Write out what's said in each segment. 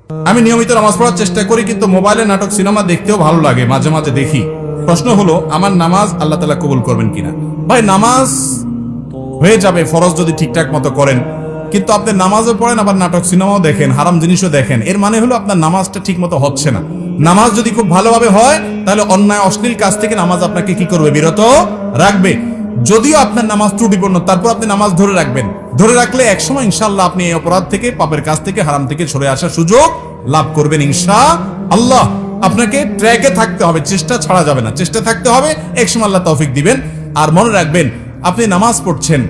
আমি নিয়মিত নামাজ পড়ার চেষ্টা করি, কিন্তু মোবাইলে নাটক সিনেমা দেখতেও ভালো লাগে, মাঝে মাঝে দেখি। প্রশ্ন হলো, আমার নামাজ আল্লাহ তাআলা কবুল করবেন কিনা? ভাই, নামাজ হয়ে যাবে ফরজ যদি ঠিকঠাক মতো করেন, কিন্তু আপনি নামাজও পড়েন আবার নাটক সিনেমাও দেখেন, হারাম জিনিসও দেখেন, এর মানে হলো আপনার নামাজটা ঠিক মতো হচ্ছে না। নামাজ যদি খুব ভালোভাবে হয়, তাহলে অন্যায় অশ্লীল কাজ থেকে নামাজ আপনাকে কি করবে? বিরত রাখবে। যদিও আপনার নামাজ ত্রুটিপূর্ণ, তারপর আপনি নামাজ ধরে রাখবেন। ধরে রাখলে একসময় ইনশাআল্লাহ আপনি এই অপরাধ থেকে, পাপের কাজ থেকে, হারাম থেকে সরে আসার সুযোগ লাভ করবেন ইনশাআল্লাহ। আপনাকে ট্র্যাকে থাকতে হবে, চেষ্টা ছাড়া যাবে না, চেষ্টা থাকতে হবে, একসময় আল্লাহ তৌফিক দিবেন। আর মনে রাখবেন, আপনি নামাজ পড়ছেন,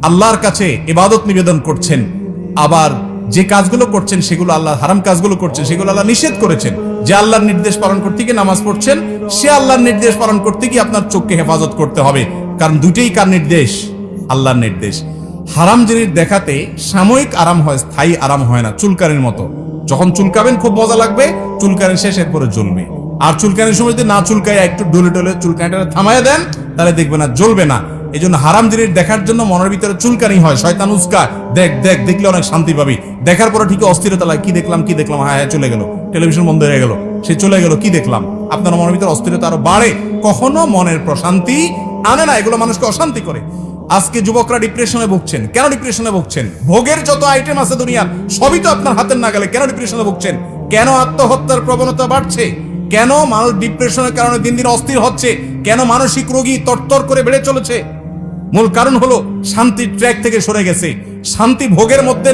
আল্লাহর কাছে ইবাদত নিবেদন করছেন, আবার যে কাজগুলো করছেন সেগুলো আল্লাহ, হারাম কাজগুলো করছেন সেগুলো আল্লাহ নিষেধ করেছেন। যে আল্লাহর নির্দেশ পালন করতে গিয়ে নামাজ পড়ছেন, সে আল্লাহর নির্দেশ পালন করতে গিয়ে আপনার চোখকে হেফাজত করতে হবে, কারণ দুটেই কার নির্দেশ? আল্লাহর নির্দেশ। হারাম জিনিস দেখাতে সাময়িক আরাম হয়, স্থায়ী আরাম হয় না। চুলকানির মতো, যখন চুলকাবেন খুব মজা লাগবে, চুলকানি শেষ, এরপরে জ্বলবে। আর চুলকানির সময় যদি না চুলকায়, একটু ডলে ডলে চুলকানিটা থামাইয়া দেন, তাহলে দেখবে না, জ্বলবে না। এই জন্য হারাম জিনিস দেখার জন্য মনের ভিতরে চুলকানি হয়, শয়তান উস্কায়, দেখ দেখ, দেখলে অনেক শান্তি পাবি। দেখার পরে ঠিক অস্থিরতা লাগে, কি দেখলাম কি দেখলাম, হ্যাঁ চলে গেল, টেলিভিশন বন্ধ হয়ে গেল, সে চলে গেল, কি দেখলাম। আপনার মনের ভিতরে অস্থিরতা আরো বাড়ে, কখনো মনের প্রশান্তি আনে না, এগুলো মানুষকে অশান্তি করে। আজকে যুবকরা ডিপ্রেশনে ভুগছেন। কেন ডিপ্রেশনে ভুগছেন? ভোগের যত আইটেম আছে দুনিয়ার, সবই তো আপনার হাতের নাগালে। কেন ডিপ্রেশনে ভুগছেন? কেন আত্মহত্যার প্রবণতা বাড়ছে? কেন মানুষ ডিপ্রেশনের কারণে দিন দিন অস্থির হচ্ছে? কেন মানসিক রোগী তরতর করে বেড়ে চলেছে? মূল কারণ হলো শান্তির ট্র্যাক থেকে সরে গেছে, শান্তি ভোগের মধ্যে